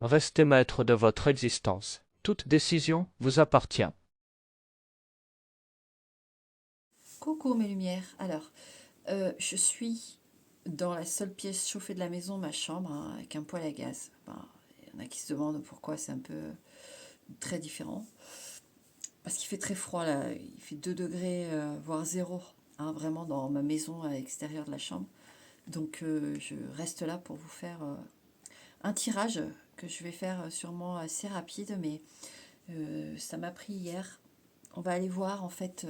Restez maître de votre existence. Toute décision vous appartient. Coucou mes lumières. Alors, je suis dans la seule pièce chauffée de la maison, ma chambre, hein, avec un poêle à gaz. Enfin, il y en a qui se demandent pourquoi c'est un peu très différent. Parce qu'il fait très froid là, il fait 2 degrés, voire zéro, hein, vraiment dans ma maison à l'extérieur de la chambre. Donc je reste là pour vous faire un tirage que je vais faire sûrement assez rapide, mais ça m'a pris hier. On va aller voir en fait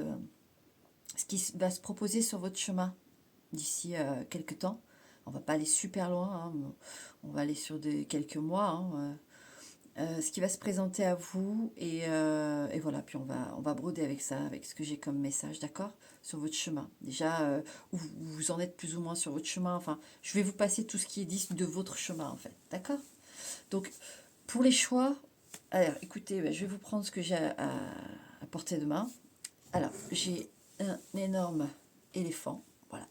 ce qui va se proposer sur votre chemin d'ici quelques temps. On va pas aller super loin, hein, on va aller sur quelques mois, hein, ce qui va se présenter à vous et voilà, puis on va broder avec ça, avec ce que j'ai comme message, d'accord, sur votre chemin. Déjà, où vous en êtes plus ou moins sur votre chemin, enfin, je vais vous passer tout ce qui est dit de votre chemin en fait, d'accord. Donc, pour les choix, alors écoutez, je vais vous prendre ce que j'ai à portée de main. Alors, j'ai un énorme éléphant, voilà,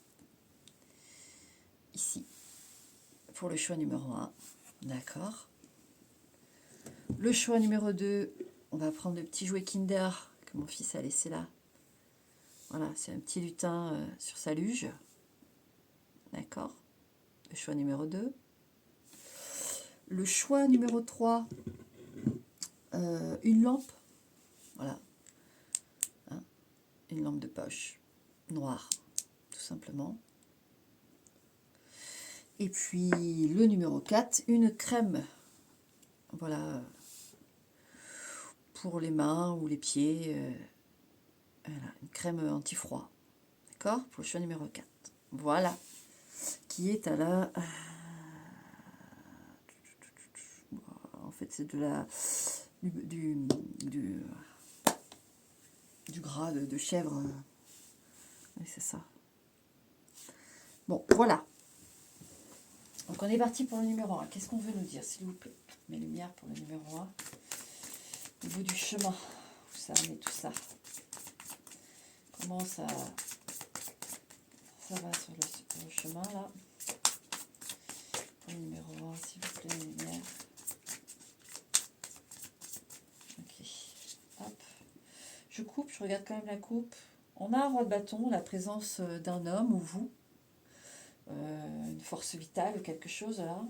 ici, pour le choix numéro un, d'accord. Le choix numéro 2, on va prendre le petit jouet Kinder que mon fils a laissé là. Voilà, c'est un petit lutin sur sa luge. D'accord. Le choix numéro 2. Le choix numéro 3, une lampe. Voilà. Hein, une lampe de poche noire, tout simplement. Et puis le numéro 4, une crème. Voilà. Pour les mains ou les pieds. Voilà, une crème anti-froid. D'accord. Pour le choix numéro 4. Voilà. Qui est à la... En fait, c'est de la... Du, du gras de chèvre. Oui, c'est ça. Bon, voilà. Donc, on est parti pour le numéro 1. Qu'est-ce qu'on veut nous dire, s'il vous plaît? Mes lumières pour le numéro 1. Au bout du chemin, où ça en est tout ça? Comment ça va sur le chemin, là? Pour le numéro 1, s'il vous plaît, mes lumières. Ok. Hop. Je coupe, je regarde quand même la coupe. On a un roi de bâton, la présence d'un homme ou vous. Une force vitale ou quelque chose là.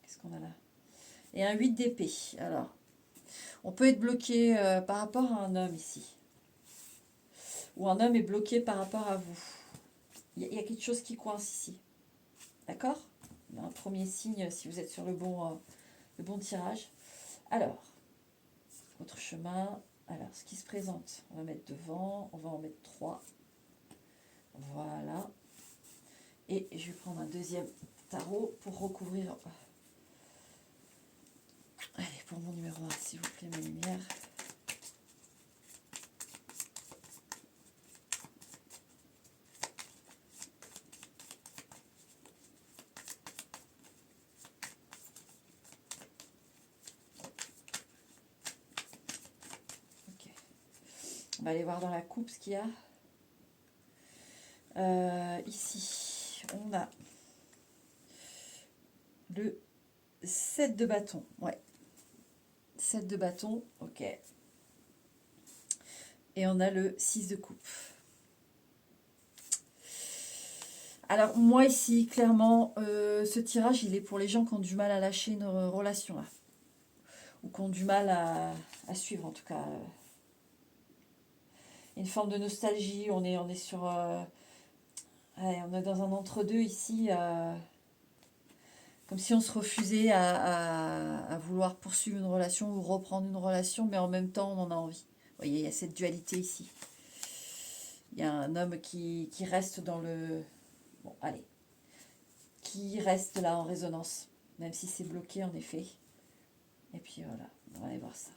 Qu'est-ce qu'on a là? Et un 8 d'épée. Alors, on peut être bloqué par rapport à un homme ici. Ou un homme est bloqué par rapport à vous. Il y a quelque chose qui coince ici. D'accord? Il y a un premier signe si vous êtes sur le bon tirage. Alors, votre chemin. Alors, ce qui se présente, on va mettre devant. On va en mettre 3. Voilà. Et je vais prendre un deuxième tarot pour recouvrir. Allez, pour mon numéro 1, s'il vous plaît, mes lumières. Ok. On va aller voir dans la coupe ce qu'il y a. Ici, on a le 7 de bâton. Ouais. 7 de bâton, ok. Et on a le 6 de coupe. Alors moi ici, clairement, ce tirage, il est pour les gens qui ont du mal à lâcher une relation là. Ou qui ont du mal à suivre en tout cas. Une forme de nostalgie, on est sur... ouais, on est dans un entre-deux ici. Comme si on se refusait à vouloir poursuivre une relation ou reprendre une relation, mais en même temps on en a envie. Vous voyez, il y a cette dualité ici. Il y a un homme qui reste dans le... Bon, allez. Qui reste là en résonance, même si c'est bloqué en effet. Et puis voilà, on va aller voir ça.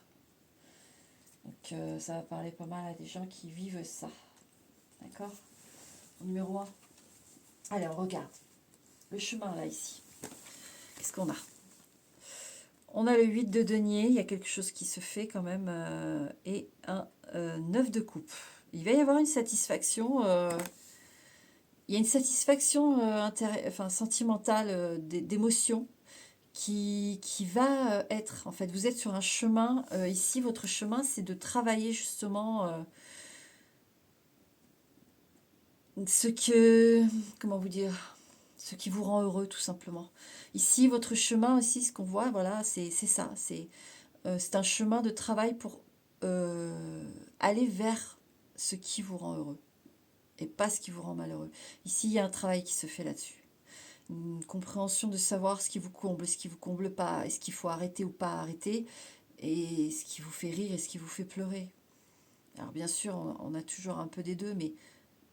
Donc ça va parler pas mal à des gens qui vivent ça. D'accord? Numéro 1. Allez, on regarde. Le chemin là, ici. Qu'est-ce qu'on a? On a le 8 de denier, il y a quelque chose qui se fait quand même, et un 9 de coupe. Il va y avoir une satisfaction, il y a une satisfaction enfin, sentimentale, d'émotion qui va être, en fait, vous êtes sur un chemin, ici, votre chemin, c'est de travailler justement ce que, comment vous dire, ce qui vous rend heureux, tout simplement. Ici, votre chemin aussi, ce qu'on voit, voilà, c'est ça, c'est un chemin de travail pour aller vers ce qui vous rend heureux et pas ce qui vous rend malheureux. Ici, il y a un travail qui se fait là-dessus. Une compréhension de savoir ce qui vous comble pas, est-ce qu'il faut arrêter ou pas arrêter, et ce qui vous fait rire et ce qui vous fait pleurer. Alors bien sûr, on a toujours un peu des deux, mais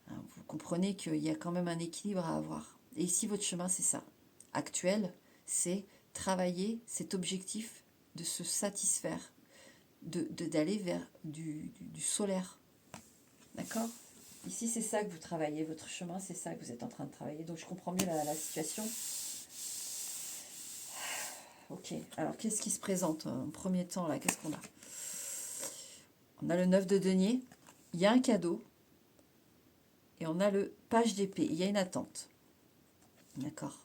hein, vous comprenez qu'il y a quand même un équilibre à avoir. Et ici, votre chemin, c'est ça. Actuel, c'est travailler cet objectif de se satisfaire, d'aller vers du solaire. D'accord? Ici, c'est ça que vous travaillez, votre chemin, c'est ça que vous êtes en train de travailler. Donc, je comprends mieux la situation. Ok, alors qu'est-ce qui se présente en premier temps là? Qu'est-ce qu'on a? On a le 9 de denier, il y a un cadeau, et on a le page d'épée, il y a une attente. D'accord?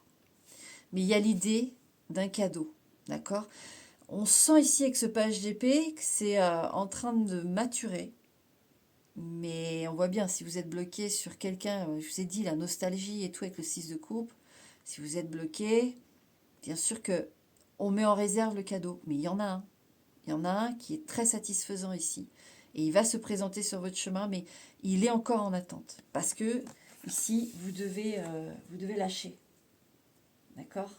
Mais il y a l'idée d'un cadeau. D'accord? On sent ici avec ce page d'épée que c'est en train de maturer. Mais on voit bien, si vous êtes bloqué sur quelqu'un, je vous ai dit, la nostalgie et tout avec le 6 de coupe, si vous êtes bloqué, bien sûr que on met en réserve le cadeau. Mais il y en a un. Il y en a un qui est très satisfaisant ici. Et il va se présenter sur votre chemin, mais il est encore en attente. Parce que ici, vous devez lâcher. D'accord?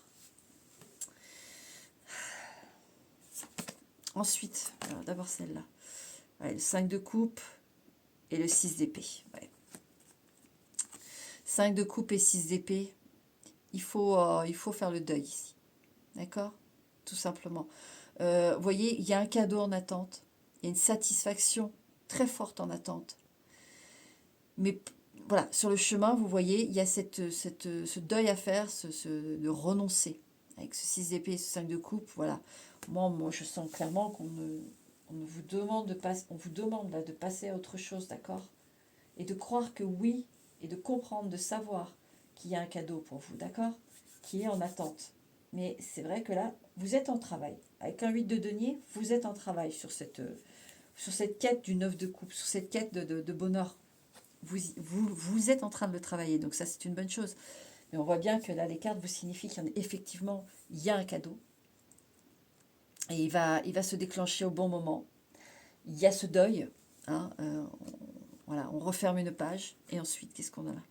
Ensuite, d'abord celle-là. Ouais, le 5 de coupe et le 6 d'épée. Ouais. 5 de coupe et 6 d'épée, il faut faire le deuil ici. D'accord? Tout simplement. Vous voyez, il y a un cadeau en attente. Il y a une satisfaction très forte en attente. Mais voilà, sur le chemin, vous voyez, il y a ce deuil à faire, de renoncer. Avec ce 6 d'épée et ce 5 de coupe, voilà. Moi, je sens clairement on vous demande on vous demande là de passer à autre chose, d'accord? Et de croire que oui, et de comprendre, de savoir qu'il y a un cadeau pour vous, d'accord? Qui est en attente. Mais c'est vrai que là, vous êtes en travail. Avec un 8 de denier, vous êtes en travail sur cette quête du 9 de coupe, sur cette quête de bonheur. Vous êtes en train de le travailler, donc ça c'est une bonne chose. Mais on voit bien que là les cartes vous signifient qu'effectivement il y a un cadeau. Et il va se déclencher au bon moment. Il y a ce deuil. Hein, voilà, on referme une page. Et ensuite, qu'est-ce qu'on a là?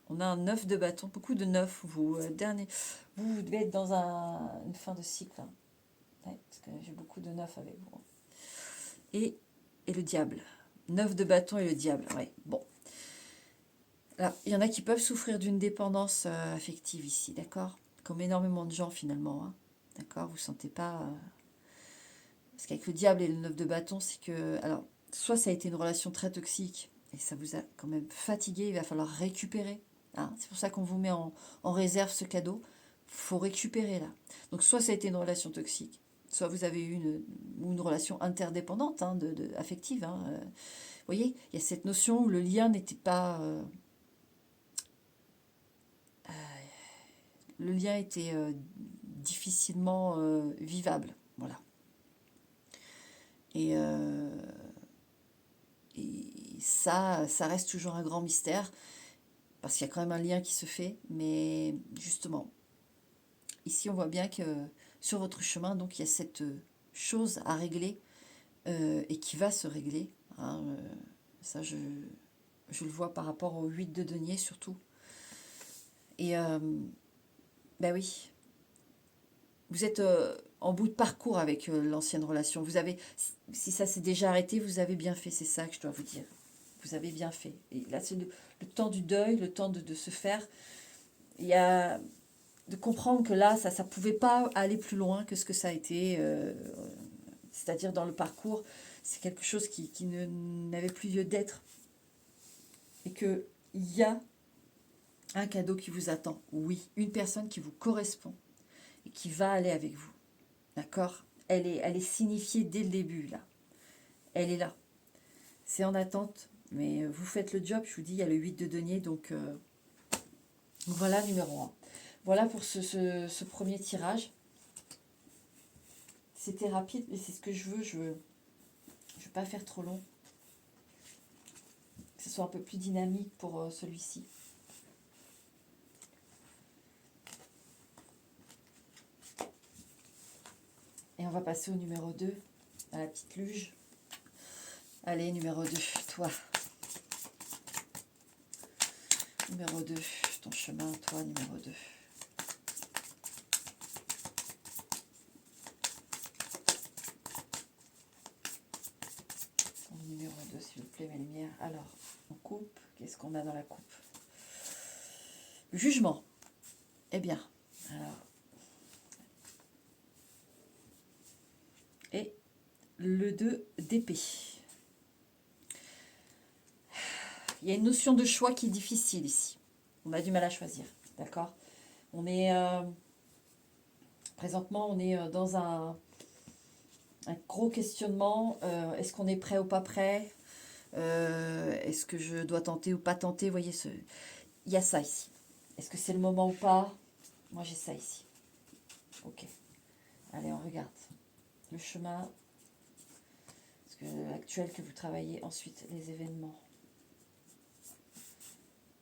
On a un 9 de bâton, beaucoup de 9. Vous devez être dans une fin de cycle. Hein. Ouais, parce que j'ai beaucoup de 9 avec vous. Et le diable. 9 de bâton et le diable. Ouais, bon. Alors, il y en a qui peuvent souffrir d'une dépendance affective ici, d'accord? Comme énormément de gens finalement. Hein. D'accord? Vous ne sentez pas... Parce qu'avec le diable et le 9 de bâton, c'est que... Alors, soit ça a été une relation très toxique, et ça vous a quand même fatigué, il va falloir récupérer. Hein. C'est pour ça qu'on vous met en réserve ce cadeau. Il faut récupérer là. Donc, soit ça a été une relation toxique, soit vous avez eu une relation interdépendante, hein, affective. Hein. Vous voyez, il y a cette notion où le lien n'était pas... le lien était difficilement vivable. Voilà. Et ça reste toujours un grand mystère, parce qu'il y a quand même un lien qui se fait. Mais justement, ici on voit bien que sur votre chemin, donc il y a cette chose à régler et qui va se régler. Hein, ça, je le vois par rapport au 8 de denier surtout. Et ben oui, vous êtes en bout de parcours avec l'ancienne relation. Vous avez, si ça s'est déjà arrêté, vous avez bien fait, c'est ça que je dois vous dire. Vous avez bien fait. Et là, c'est le temps du deuil, le temps de se faire. Il y a de comprendre que là, ça ne pouvait pas aller plus loin que ce que ça a été. C'est-à-dire dans le parcours, c'est quelque chose qui n'avait plus lieu d'être. Et qu'il y a un cadeau qui vous attend. Oui, une personne qui vous correspond et qui va aller avec vous. D'accord? Elle est signifiée dès le début, là. Elle est là. C'est en attente, mais vous faites le job. Je vous dis, il y a le 8 de denier, donc voilà numéro 1. Voilà pour ce premier tirage. C'était rapide, mais c'est ce que je veux. Je veux pas faire trop long. Que ce soit un peu plus dynamique pour celui-ci. Et on va passer au numéro 2, à la petite luge. Allez, numéro 2, toi. Numéro 2, ton chemin, toi, numéro 2. Numéro 2, s'il vous plaît, mes lumières. Alors, on coupe. Qu'est-ce qu'on a dans la coupe? Jugement. Eh bien, alors. Et le 2 d'épée. Il y a une notion de choix qui est difficile ici. On a du mal à choisir, d'accord? On est... présentement, on est dans un gros questionnement. Est-ce qu'on est prêt ou pas prêt? Est-ce que je dois tenter ou pas tenter? Vous voyez, il y a ça ici. Est-ce que c'est le moment ou pas? Moi, j'ai ça ici. Ok. Allez, on regarde. Le chemin actuel que vous travaillez. Ensuite, les événements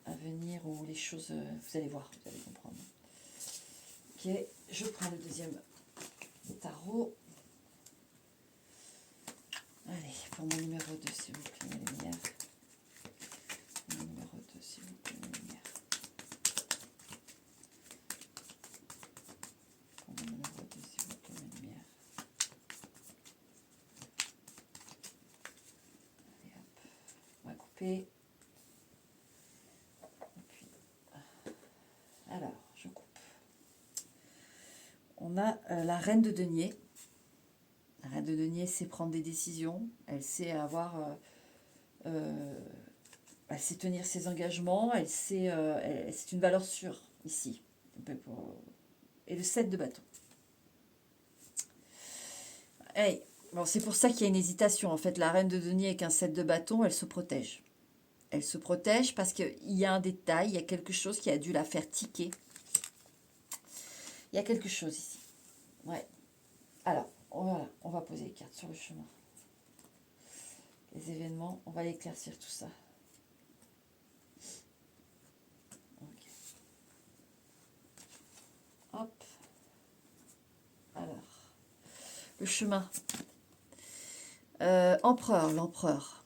à venir ou les choses... vous allez voir, vous allez comprendre. Ok, je prends le deuxième tarot. Allez, pour mon numéro 2, s'il vous plaît, mes lumières. Mon numéro 2, s'il vous plaît, mes lumières. Pour mon numéro 2, s'il vous plaît, mes lumières. Allez, hop. On va couper. Et puis, alors, je coupe. On a la reine de denier. La reine de denier sait prendre des décisions. Elle sait avoir... elle sait tenir ses engagements. Elle sait... c'est une valeur sûre, ici. Et le 7 de bâton. Hey, bon, c'est pour ça qu'il y a une hésitation. En fait, la reine de denier avec un 7 de bâton, elle se protège. Elle se protège parce qu'il y a un détail, il y a quelque chose qui a dû la faire tiquer. Il y a quelque chose ici. Ouais. Alors, voilà, on va poser les cartes sur le chemin. Les événements, on va éclaircir tout ça. Ok. Hop. Alors, le chemin. Empereur, l'empereur.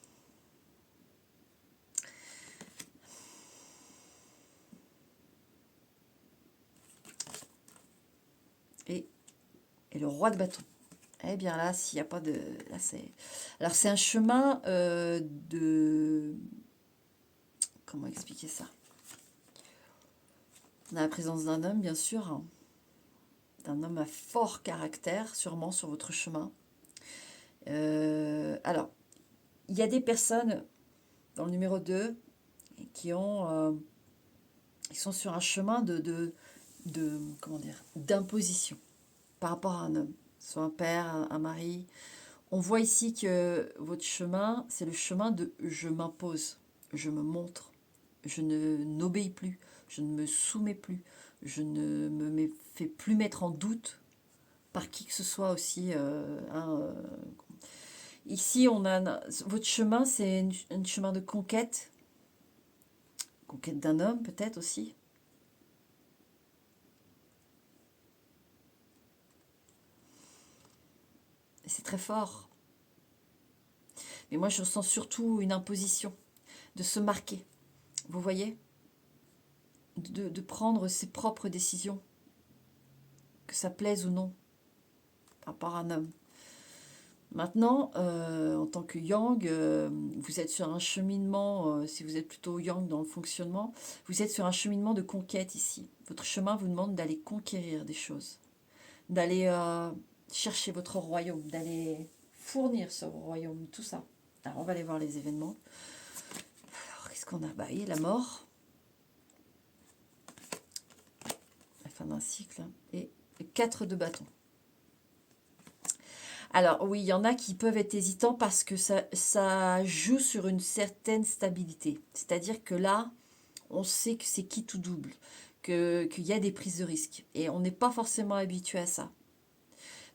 Et le roi de bâton. Eh bien là, s'il n'y a pas de... Là, c'est... Alors, c'est un chemin de... Comment expliquer ça? On a la présence d'un homme, bien sûr. Hein. D'un homme à fort caractère, sûrement, sur votre chemin. Alors, il y a des personnes, dans le numéro 2, qui ont... ils sont sur un chemin de comment dire, d'imposition par rapport à un homme, soit un père, un mari. On voit ici que votre chemin, c'est le chemin de je m'impose, je me montre, je ne n'obéis plus, je ne me soumets plus, je ne me fais plus mettre en doute par qui que ce soit aussi. Ici, on a votre chemin, c'est un chemin de conquête d'un homme peut-être aussi. Et c'est très fort. Mais moi, je sens surtout une imposition, de se marquer. Vous voyez, de prendre ses propres décisions, que ça plaise ou non, par rapport à un homme. Maintenant, en tant que yang, vous êtes sur un cheminement, si vous êtes plutôt yang dans le fonctionnement, vous êtes sur un cheminement de conquête ici. Votre chemin vous demande d'aller conquérir des choses, d'aller chercher votre royaume, d'aller fournir ce royaume, tout ça. Alors, on va aller voir les événements. Alors, qu'est-ce qu'on a? Bah, il y a la mort. La fin d'un cycle. Hein, et 4 de bâton. Alors, oui, il y en a qui peuvent être hésitants parce que ça joue sur une certaine stabilité. C'est-à-dire que là, on sait que c'est qui tout double, qu'il y a des prises de risque. Et on n'est pas forcément habitué à ça.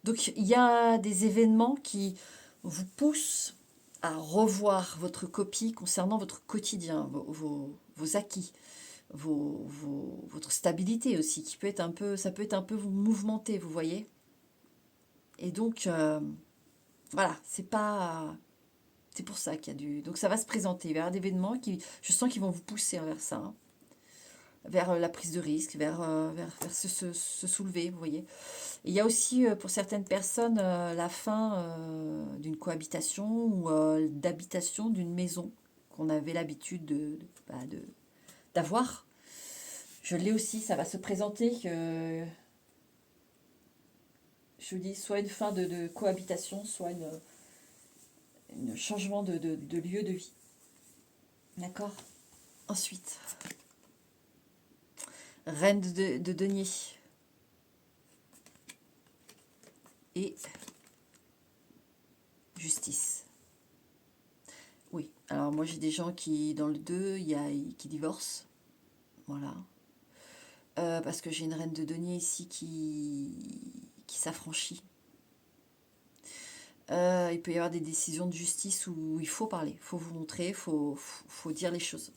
Donc, il y a des événements qui vous poussent à revoir votre copie concernant votre quotidien, vos acquis, votre stabilité aussi, qui peut être un peu, ça peut être un peu mouvementé, vous voyez. Et donc, voilà, c'est pour ça qu'il y a du... Donc ça va se présenter vers des événements qui, je sens qu'ils vont vous pousser vers ça, hein, vers la prise de risque, vers se soulever, vous voyez. Et il y a aussi pour certaines personnes la fin d'une cohabitation ou d'habitation d'une maison qu'on avait l'habitude d'avoir. Je l'ai aussi, ça va se présenter que, je vous dis, soit une fin de cohabitation, soit un changement de lieu de vie. D'accord. Ensuite, reine de denier. Et justice. Oui, alors moi j'ai des gens qui, dans le 2, qui divorcent. Voilà. Parce que j'ai une reine de denier ici qui s'affranchit. Il peut y avoir des décisions de justice où il faut parler, il faut vous montrer, faut dire les choses.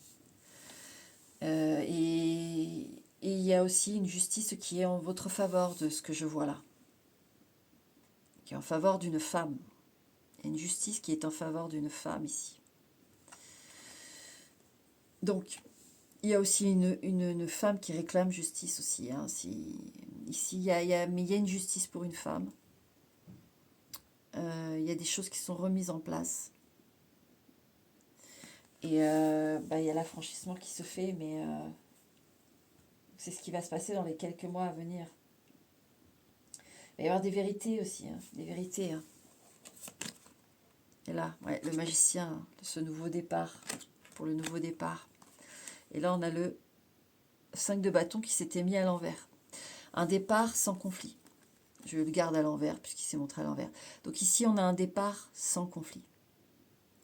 Et il y a aussi une justice qui est en votre faveur de ce que je vois là. Qui est en faveur d'une femme. Il y a une justice qui est en faveur d'une femme ici. Donc, il y a aussi une femme qui réclame justice aussi. Hein. Ici, mais il y a une justice pour une femme. Il y a des choses qui sont remises en place. Et il y a l'affranchissement qui se fait, mais c'est ce qui va se passer dans les quelques mois à venir. Il va y avoir des vérités aussi, hein, des vérités. Hein. Et là, ouais, le magicien, hein, ce nouveau départ, pour le nouveau départ. Et là, on a le 5 de bâton qui s'était mis à l'envers. Un départ sans conflit. Je le garde à l'envers puisqu'il s'est montré à l'envers. Donc ici, on a un départ sans conflit.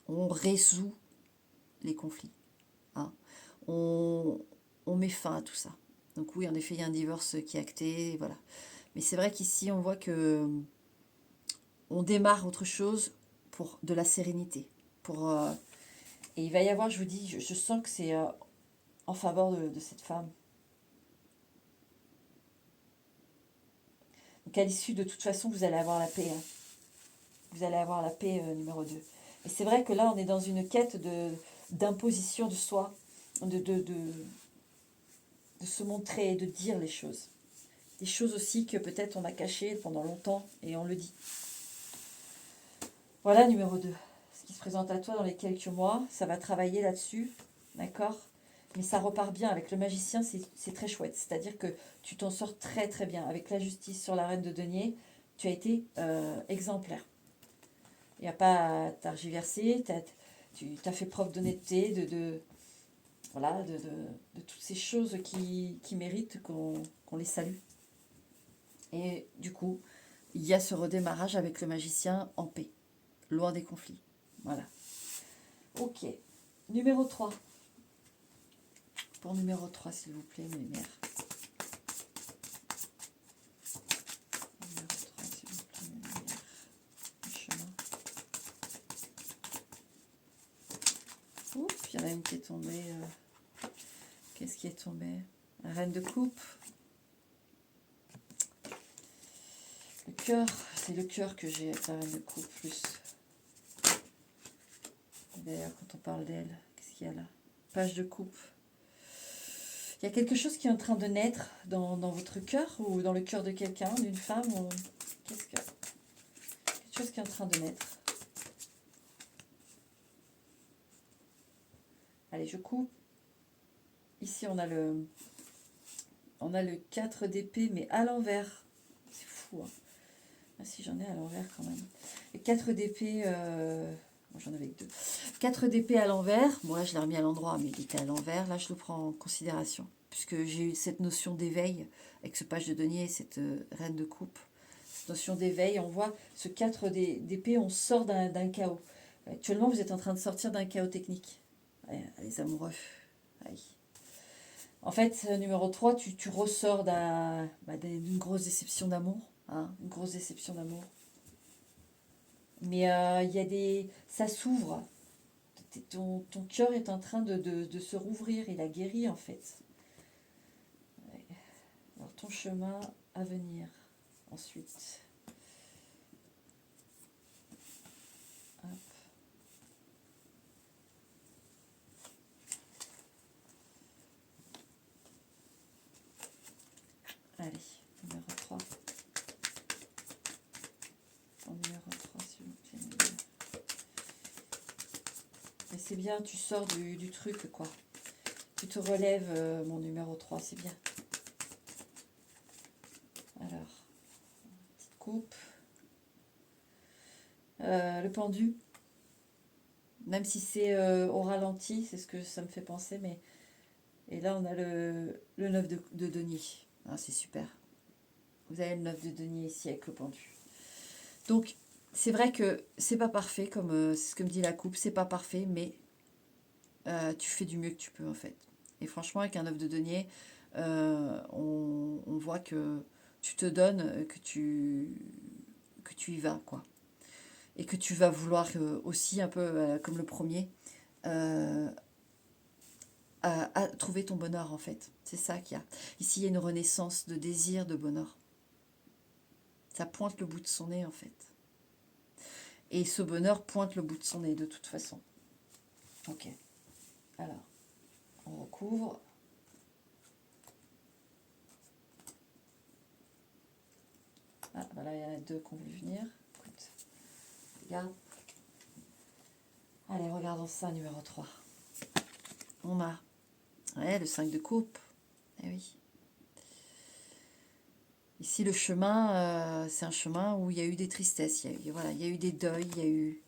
On résout les conflits. Hein. On met fin à tout ça. Donc oui, en effet, il y a un divorce qui est acté. Voilà. Mais c'est vrai qu'ici, on voit que on démarre autre chose pour de la sérénité. Et il va y avoir, je vous dis, je sens que c'est en faveur de cette femme. Donc à l'issue, de toute façon, vous allez avoir la paix. Hein. Vous allez avoir la paix numéro 2. Et c'est vrai que là, on est dans une quête d'imposition de soi, de se montrer et de dire les choses. Des choses aussi que peut-être on a cachées pendant longtemps et on le dit. Voilà, numéro 2. Ce qui se présente à toi dans les quelques mois, ça va travailler là-dessus, d'accord ? Mais ça repart bien. Avec le magicien, c'est très chouette. C'est-à-dire que tu t'en sors très très bien. Avec la justice sur la reine de denier, tu as été exemplaire. Il n'y a pas à tergiverser, tu as fait preuve d'honnêteté, de toutes ces choses qui méritent qu'on les salue. Et du coup, il y a ce redémarrage avec le magicien en paix, loin des conflits. Voilà. Ok. Numéro 3. Pour numéro 3, s'il vous plaît, mes mères. Numéro 3, s'il vous plaît, mes mères. Le chemin. Oups, il y en a une qui est tombée. Qu'est-ce qui est tombé? La reine de coupe. Le cœur, c'est le cœur que j'ai avec la reine de coupe plus. D'ailleurs, quand on parle d'elle, qu'est-ce qu'il y a là? Page de coupe. Il y a quelque chose qui est en train de naître dans votre cœur ou dans le cœur de quelqu'un, d'une femme. Quelque chose qui est en train de naître. Allez, je coupe. Ici, on a le 4 d'épée, mais à l'envers. C'est fou, hein. Ah si, j'en ai à l'envers quand même. Et 4 d'épée... Moi, j'en avais que 2. 4 d'épée à l'envers. Bon, là, je l'ai remis à l'endroit, mais il était à l'envers. Là, je le prends en considération. Puisque j'ai eu cette notion d'éveil avec ce page de denier, cette reine de coupe. Cette notion d'éveil, on voit ce 4 d'épée, on sort d'un chaos. Actuellement, vous êtes en train de sortir d'un chaos technique. Ouais, les amoureux. Aïe. En fait, numéro 3, tu ressors d'une grosse déception d'amour. hein, une grosse déception d'amour. Mais il y a des... ça s'ouvre. Ton cœur est en train de se rouvrir, il a guéri en fait. Ouais. Alors ton chemin à venir ensuite. Hop. Allez, numéro 3. En numéro 3, s'il vous plaît. Mais c'est bien, tu sors du truc, quoi. Tu te relèves, mon numéro 3, c'est bien. Alors, petite coupe. Le pendu. Même si c'est au ralenti, c'est ce que ça me fait penser, mais... Et là, on a le 9 de denier. Ah, c'est super. Vous avez le 9 de denier ici avec le pendu. Donc, c'est vrai que c'est pas parfait, comme c'est ce que me dit la coupe, c'est pas parfait, mais tu fais du mieux que tu peux, en fait. Et franchement, avec un 9 de denier, on voit que tu te donnes, que tu y vas, quoi. Et que tu vas vouloir aussi, un peu comme le premier, euh, à trouver ton bonheur, en fait. C'est ça qu'il y a. Ici, il y a une renaissance de désir, de bonheur. Ça pointe le bout de son nez, en fait. Et ce bonheur pointe le bout de son nez, de toute façon. Ok. Alors, on recouvre. Ah, voilà, il y en a deux qui ont voulu venir. Écoute, regarde. Allez, regardons ça, numéro 3. On a le 5 de coupe. Eh oui. Ici, le chemin, c'est un chemin où il y a eu des tristesses. Voilà, il y a eu des deuils, il y a eu...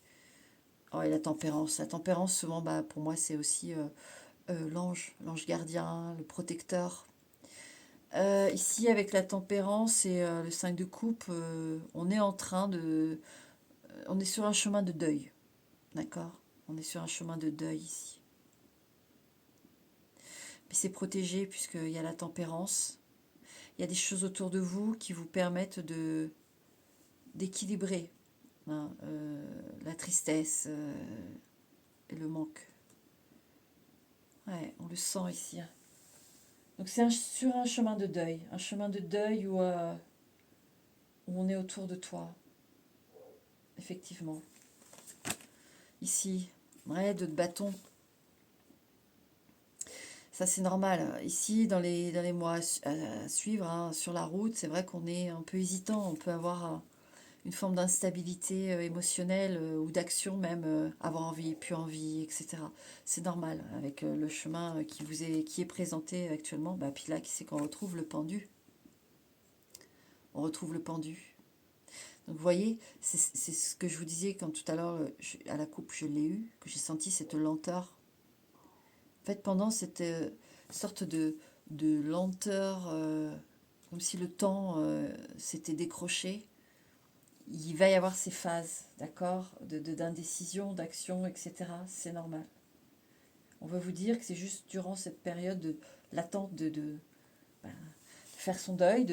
Oh, et la tempérance. La tempérance, souvent, bah, pour moi, c'est aussi l'ange gardien, le protecteur. Ici, avec la tempérance et le 5 de coupe, on est en train de... on est sur un chemin de deuil. D'accord? On est sur un chemin de deuil ici. Mais c'est protégé puisqu'il y a la tempérance. Il y a des choses autour de vous qui vous permettent d'équilibrer, hein, la tristesse et le manque. Ouais, on le sent ici, hein. Donc c'est sur un chemin de deuil où on est autour de toi, effectivement. Ici, ouais, de bâton. Ça, c'est normal. Ici, dans les mois à suivre, hein, sur la route, c'est vrai qu'on est un peu hésitant. On peut avoir une forme d'instabilité émotionnelle ou d'action même, avoir envie, plus envie, etc. C'est normal avec le chemin qui est présenté actuellement. Bah, puis là, c'est qu'on retrouve le pendu. On retrouve le pendu. Donc vous voyez, c'est ce que je vous disais quand tout à l'heure, à la coupe, je l'ai eu, que j'ai senti cette lenteur. En fait, pendant cette sorte de lenteur, comme si le temps s'était décroché, il va y avoir ces phases, d'accord, d'indécision, d'action, etc. C'est normal. On va vous dire que c'est juste durant cette période de l'attente de faire son deuil,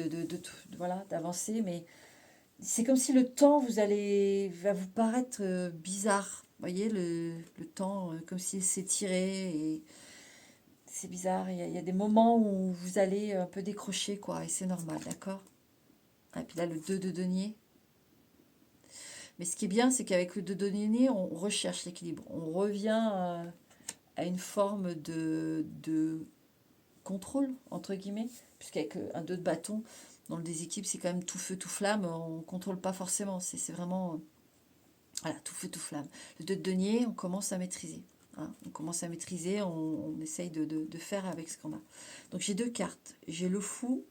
voilà, d'avancer, mais c'est comme si le temps va vous paraître bizarre. Vous voyez, le temps, comme s'il s'étirait. Et c'est bizarre. Il y a des moments où vous allez un peu décrocher, quoi. Et c'est normal, d'accord? Et puis là, le 2 de denier. Mais ce qui est bien, c'est qu'avec le 2 de denier, on recherche l'équilibre. On revient à une forme de contrôle, entre guillemets. Puisqu'avec un 2 de bâton, dans le déséquilibre, c'est quand même tout feu, tout flamme. On ne contrôle pas forcément. C'est vraiment... Voilà, tout feu, tout flamme. Le 2 de denier, on commence à maîtriser. Hein. On commence à maîtriser, on essaye de faire avec ce qu'on a. Donc j'ai deux cartes. J'ai le fou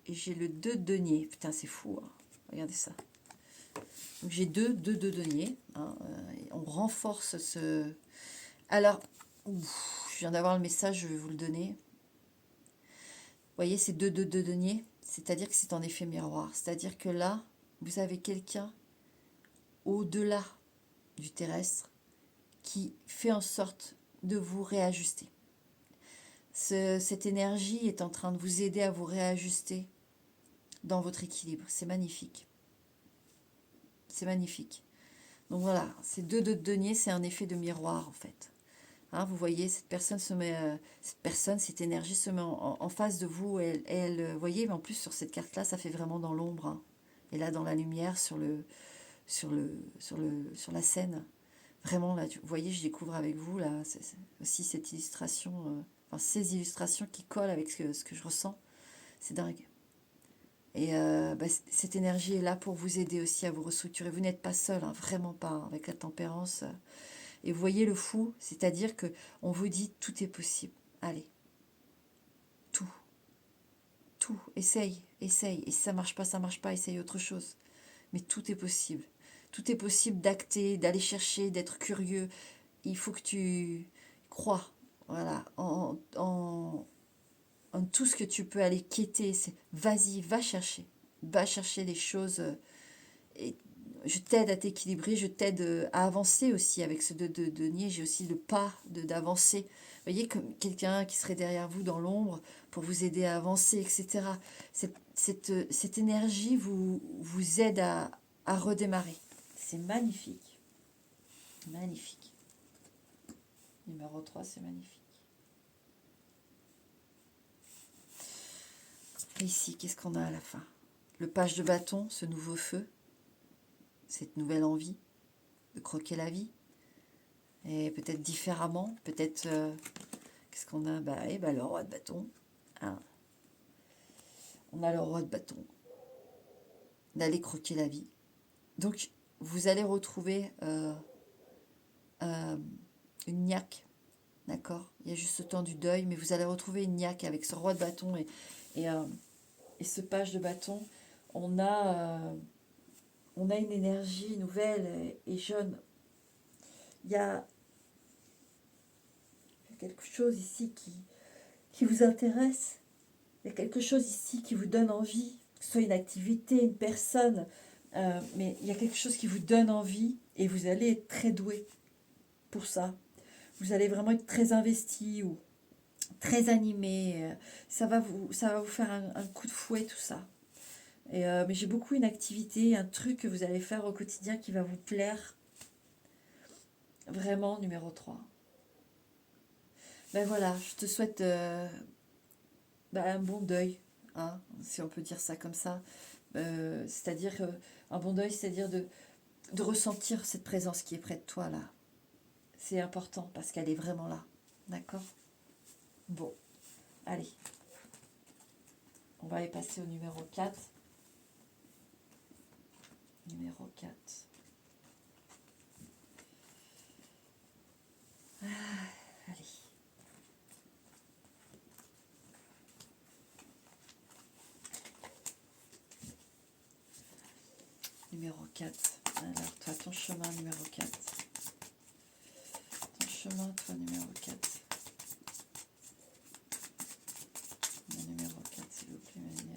et j'ai le 2 de denier. Putain, c'est fou. Hein. Regardez ça. Donc j'ai deux de denier. Hein. On renforce ce... Alors, je viens d'avoir le message, je vais vous le donner. Vous voyez, c'est deux de denier. C'est-à-dire que c'est en effet miroir. C'est-à-dire que là, vous avez quelqu'un au-delà du terrestre qui fait en sorte de vous réajuster. Cette énergie est en train de vous aider à vous réajuster dans votre équilibre. C'est magnifique. C'est magnifique. Donc voilà, ces deux de denier, c'est un effet de miroir en fait. Hein, vous voyez, cette personne se met, cette énergie se met en face de vous. Vous voyez, mais en plus sur cette carte-là, ça fait vraiment dans l'ombre. Hein. Et là, dans la lumière, sur la scène. Vraiment, là, vous voyez, je découvre avec vous, là, c'est aussi cette illustration, enfin, ces illustrations qui collent avec ce que je ressens. C'est dingue. Et cette énergie est là pour vous aider aussi à vous restructurer. Vous n'êtes pas seul, hein, vraiment pas, hein, avec la tempérance. Et vous voyez le fou, c'est-à-dire que on vous dit tout est possible. Allez, tout, tout, essaye, essaye. Et si ça marche pas, essaye autre chose. Mais tout est possible. Tout est possible d'acter, d'aller chercher, d'être curieux. Il faut que tu crois, voilà, en tout ce que tu peux aller quêter. Vas-y, va chercher les choses. Et je t'aide à t'équilibrer, je t'aide à avancer aussi avec ce de denier. J'ai aussi le pas d'avancer. Vous voyez, comme quelqu'un qui serait derrière vous dans l'ombre pour vous aider à avancer, etc. Cette énergie vous aide à redémarrer. C'est magnifique. Magnifique. Numéro 3, c'est magnifique. Et ici, qu'est-ce qu'on a à la fin? Le page de bâton, ce nouveau feu, cette nouvelle envie de croquer la vie. Et peut-être différemment, peut-être... qu'est-ce qu'on a? Le roi de bâton. Hein. On a le roi de bâton. D'aller croquer la vie. Donc, vous allez retrouver une niaque. D'accord? Il y a juste le temps du deuil, mais vous allez retrouver une niaque avec ce roi de bâton et, et ce page de bâton. On a une énergie nouvelle et jeune. Il y a quelque chose ici qui vous intéresse. Il y a quelque chose ici qui vous donne envie, que ce soit une activité, une personne, mais il y a quelque chose qui vous donne envie et vous allez être très doué pour ça. Vous allez vraiment être très investi ou très animé. Ça va vous faire un coup de fouet, tout ça. Mais j'ai beaucoup une activité, un truc que vous allez faire au quotidien qui va vous plaire. Vraiment, numéro 3. Ben voilà, je te souhaite un bon deuil, hein, si on peut dire ça comme ça. C'est-à-dire un bon deuil, c'est-à-dire de ressentir cette présence qui est près de toi là. C'est important parce qu'elle est vraiment là. D'accord? Bon, allez. On va aller passer au numéro 4. Numéro 4. Allez. Numéro 4. Alors, toi, ton chemin numéro 4. Ton chemin, toi, numéro 4. Mon numéro 4, s'il vous plaît, ma lumière.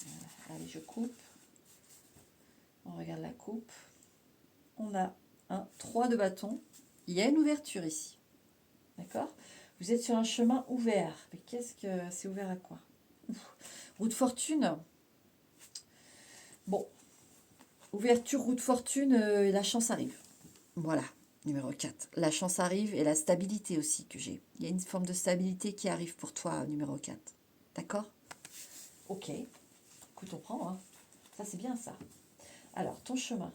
Voilà. Allez, je coupe. On regarde la coupe. On a un 3 de bâton. Il y a une ouverture ici. D'accord? Vous êtes sur un chemin ouvert. Mais qu'est-ce que c'est ouvert à quoi? Roue de fortune. Bon. Ouverture, roue de fortune, la chance arrive. Voilà, numéro 4. La chance arrive et la stabilité aussi que j'ai. Il y a une forme de stabilité qui arrive pour toi, numéro 4. D'accord? Ok. Écoute, on prend. Hein. Ça, c'est bien ça. Alors, ton chemin.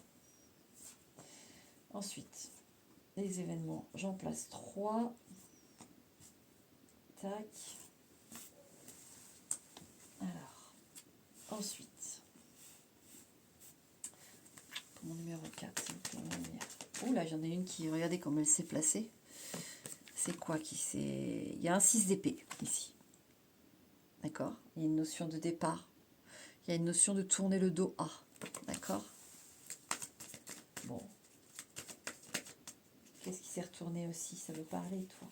Ensuite, les événements. J'en place 3. Tac. Alors, ensuite, pour mon numéro 4, c'est pour mon lumière. Ouh là, j'en ai une qui, regardez comme elle s'est placée. C'est quoi qui s'est... Il y a un 6 d'épée ici. D'accord? Il y a une notion de départ. Il y a une notion de tourner le dos à. D'accord? Bon. Qu'est-ce qui s'est retourné aussi? Ça veut parler, toi.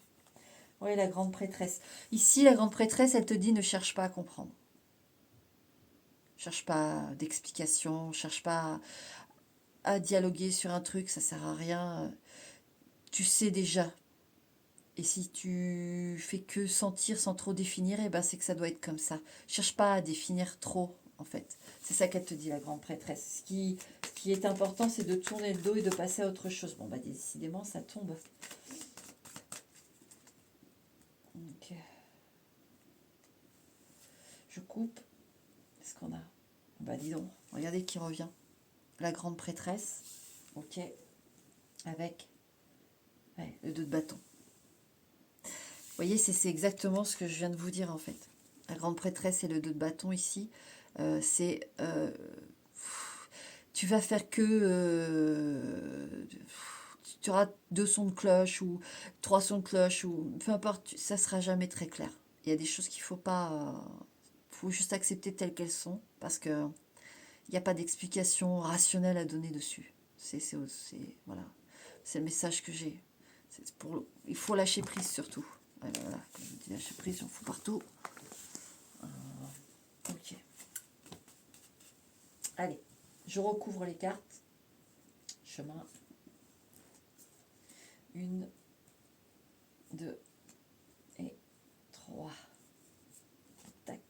Oui, la grande prêtresse. Ici, la grande prêtresse, elle te dit ne cherche pas à comprendre. Cherche pas d'explication, cherche pas à dialoguer sur un truc, ça sert à rien. Tu sais déjà. Et si tu fais que sentir sans trop définir, eh ben c'est que ça doit être comme ça. Cherche pas à définir trop, en fait. C'est ça qu'elle te dit, la grande prêtresse. Ce qui est important, c'est de tourner le dos et de passer à autre chose. Bon, bah décidément, ça tombe. Ok. Je coupe. Qu'est-ce qu'on a? Bah dis donc, regardez qui revient. La grande prêtresse. Ok. Avec le 2 de bâton. Vous voyez, c'est exactement ce que je viens de vous dire en fait. La grande prêtresse et le 2 de bâton ici, c'est... tu vas faire que... tu auras 2 sons de cloche ou 3 sons de cloche ou peu importe, ça sera jamais très clair. Il y a des choses qu'il faut pas... faut juste accepter telles qu'elles sont parce que il n'y a pas d'explication rationnelle à donner dessus. Voilà, c'est le message que j'ai. Il faut lâcher prise surtout. Voilà, comme je dis, lâcher prise, j'en fous partout. Ok. Allez, je recouvre les cartes. Chemin. 1, 2 et 3. Tac.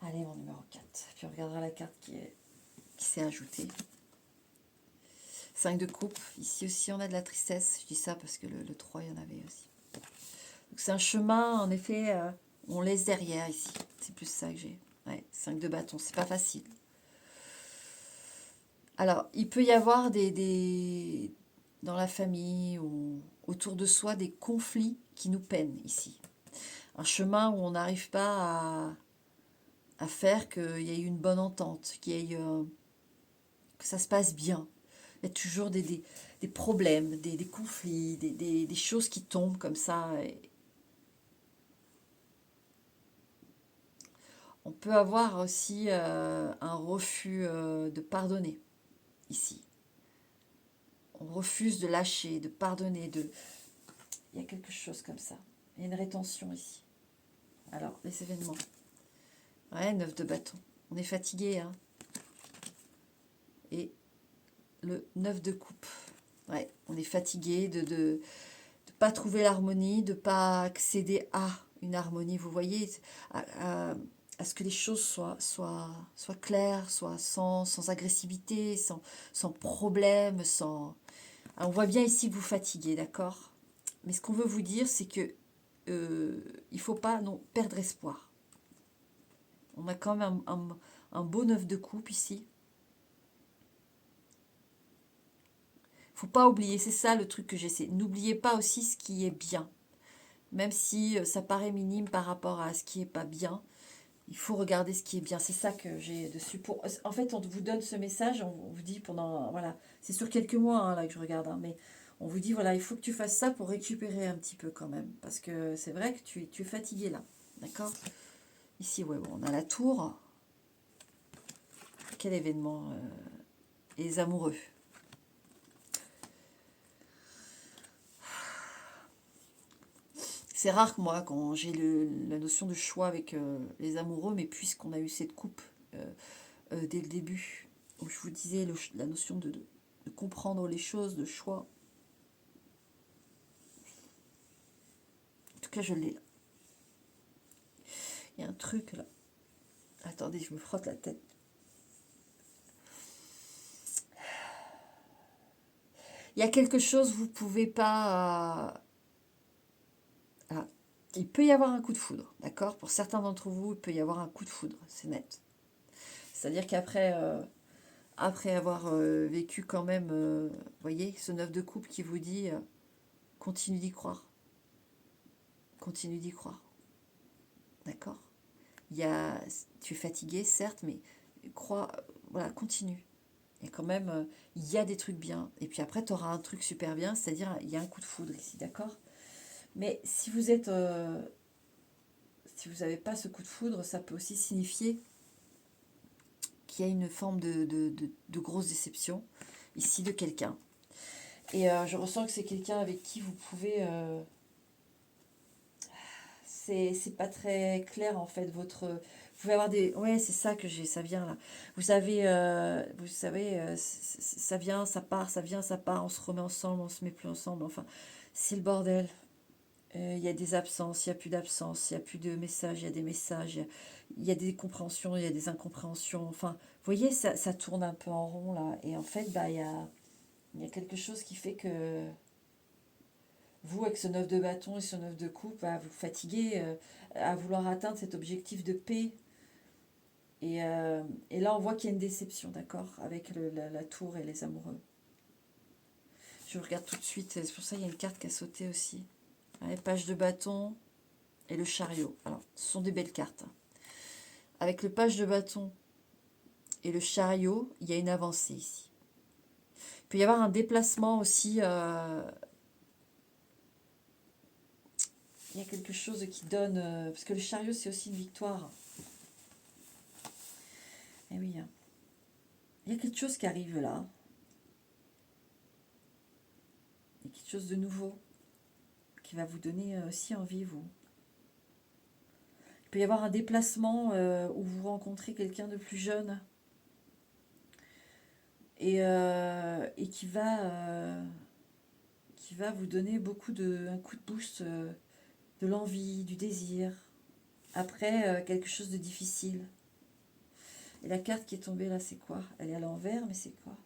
Allez, mon numéro 4. Puis on regardera la carte qui s'est ajoutée. 5 de coupe. Ici aussi, on a de la tristesse. Je dis ça parce que le 3, il y en avait aussi. Donc c'est un chemin, en effet, on laisse derrière ici. C'est plus ça que j'ai. Ouais, 5 de bâton, c'est pas facile. Alors, il peut y avoir dans la famille ou autour de soi des conflits qui nous peinent ici. Un chemin où on n'arrive pas à faire qu'il y ait une bonne entente, que ça se passe bien. Il y a toujours des problèmes, des conflits, des choses qui tombent comme ça. On peut avoir aussi un refus de pardonner ici. On refuse de lâcher, de pardonner. Il y a quelque chose comme ça. Il y a une rétention ici. Alors, les événements. Ouais, 9 de bâton. On est fatigué, hein. Et le 9 de coupe. Ouais, on est fatigué de pas trouver l'harmonie, de pas accéder à une harmonie, vous voyez, à ce que les choses soient claires, soient sans agressivité, sans problème, sans... Alors, on voit bien ici que vous fatiguez, d'accord? Mais ce qu'on veut vous dire, c'est que il faut pas non, perdre espoir. On a quand même un beau 9 de coupe ici. Faut pas oublier, c'est ça le truc que j'essaie. N'oubliez pas aussi ce qui est bien. Même si ça paraît minime par rapport à ce qui est pas bien, il faut regarder ce qui est bien. C'est ça que j'ai dessus. En fait, on vous donne ce message, on vous dit pendant... Voilà, c'est sur quelques mois hein, là que je regarde, hein, mais on vous dit, voilà, il faut que tu fasses ça pour récupérer un petit peu quand même. Parce que c'est vrai que tu es fatigué là. D'accord? Ici, ouais, bon, on a la tour. Quel événement les amoureux. C'est rare que moi, quand j'ai la notion de choix avec les amoureux, mais puisqu'on a eu cette coupe dès le début, où je vous disais la notion de comprendre les choses, de choix. En tout cas, je l'ai là. Il y a un truc là. Attendez, je me frotte la tête. Il y a quelque chose, vous ne pouvez pas... il peut y avoir un coup de foudre, d'accord? Pour certains d'entre vous, il peut y avoir un coup de foudre, c'est net. C'est-à-dire qu'après après avoir vécu quand même, vous voyez, ce 9 de coupe qui vous dit continue d'y croire. Continue d'y croire. D'accord? Tu es fatigué, certes, mais crois, voilà, continue. Et quand même, il y a des trucs bien. Et puis après, tu auras un truc super bien, c'est-à-dire, il y a un coup de foudre ici, d'accord? Mais si vous êtes... si vous n'avez pas ce coup de foudre, ça peut aussi signifier qu'il y a une forme de grosse déception ici de quelqu'un. Et je ressens que c'est quelqu'un avec qui vous pouvez... c'est pas très clair en fait, Vous pouvez avoir des... Ouais, c'est ça que j'ai, ça vient là. Vous savez, ça vient, ça part, ça vient, ça part, on se remet ensemble, on se met plus ensemble, enfin, c'est le bordel. Il y a des absences, il n'y a plus d'absences, il n'y a plus de messages, il y a des messages, il y a des compréhensions, il y a des incompréhensions. Enfin, vous voyez, ça tourne un peu en rond là. Et en fait, bah, il y a quelque chose qui fait que vous, avec ce 9 de bâton et ce 9 de coupe, bah, vous fatiguez à vouloir atteindre cet objectif de paix. Et là, on voit qu'il y a une déception, d'accord, avec la tour et les amoureux. Je regarde tout de suite, c'est pour ça qu'il y a une carte qui a sauté aussi. Les pages de bâton et le chariot. Alors, ce sont des belles cartes. Avec le page de bâton et le chariot, il y a une avancée ici. Il peut y avoir un déplacement aussi. Il y a quelque chose qui donne... parce que le chariot, c'est aussi une victoire. Eh oui. Il y a quelque chose qui arrive là. Il y a quelque chose de nouveau qui va vous donner aussi envie, vous. Il peut y avoir un déplacement où vous rencontrez quelqu'un de plus jeune et qui va vous donner un coup de boost, de l'envie, du désir, après quelque chose de difficile. Et la carte qui est tombée là, c'est quoi? Elle est à l'envers, mais c'est quoi?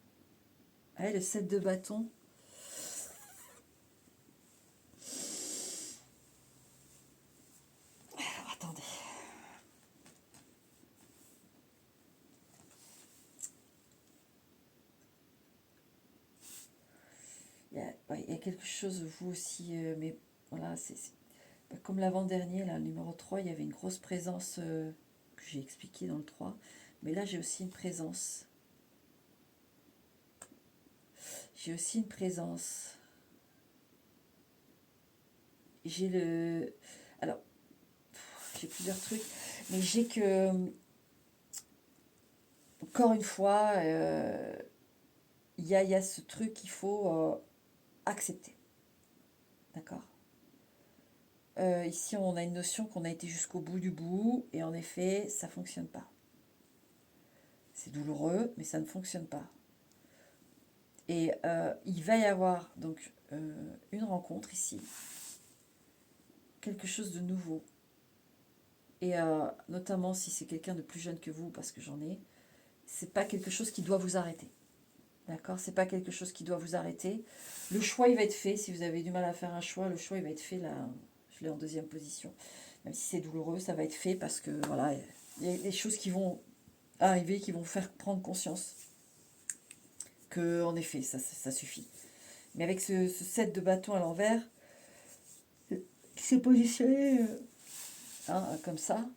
Ah, le 7 de bâton. Alors, attendez. Il y a quelque chose, vous aussi, mais voilà, c'est comme l'avant-dernier, là, le numéro 3, il y avait une grosse présence que j'ai expliqué dans le 3. Mais là, j'ai aussi une présence. J'ai aussi une présence. J'ai le... Alors, j'ai plusieurs trucs, mais j'ai que... Encore une fois, il y a ce truc qu'il faut accepter. D'accord? Ici, on a une notion qu'on a été jusqu'au bout du bout, et en effet, ça ne fonctionne pas. C'est douloureux, mais ça ne fonctionne pas. Et il va y avoir donc une rencontre ici, quelque chose de nouveau. Et notamment si c'est quelqu'un de plus jeune que vous, parce que j'en ai, c'est pas quelque chose qui doit vous arrêter. D'accord? C'est pas quelque chose qui doit vous arrêter. Le choix, il va être fait. Si vous avez du mal à faire un choix, le choix, il va être fait. Là, je l'ai en deuxième position. Même si c'est douloureux, ça va être fait parce que voilà, il y a des choses qui vont arriver, qui vont faire prendre conscience que, en effet, ça suffit. Mais avec ce 7 de bâton à l'envers, qui s'est positionné comme ça,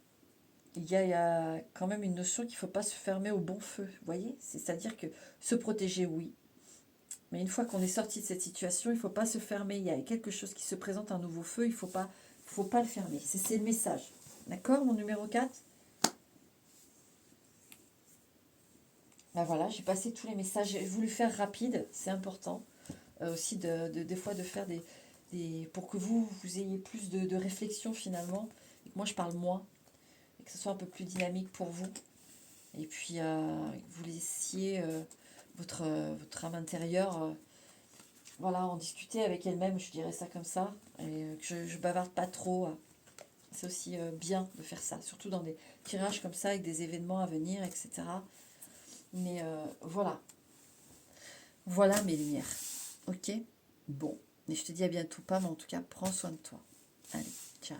il y a quand même une notion qu'il ne faut pas se fermer au bon feu. Vous voyez? C'est-à-dire que se protéger, oui. Mais une fois qu'on est sorti de cette situation, il ne faut pas se fermer. Il y a quelque chose qui se présente, un nouveau feu, il ne faut pas le fermer. C'est le message. D'accord, mon numéro 4? Ben voilà, j'ai passé tous les messages. J'ai voulu faire rapide, c'est important. Aussi, des fois, de faire pour que vous ayez plus de réflexion finalement. Et que moi, je parle moins. Et que ce soit un peu plus dynamique pour vous. Et puis, que vous laissiez votre âme intérieure... voilà, en discuter avec elle-même, je dirais ça comme ça, et que je bavarde pas trop. C'est aussi bien de faire ça, surtout dans des tirages comme ça, avec des événements à venir, etc. Mais voilà. Voilà mes lumières. Ok? Bon. Et je te dis à bientôt pas, mais en tout cas, prends soin de toi. Allez, ciao.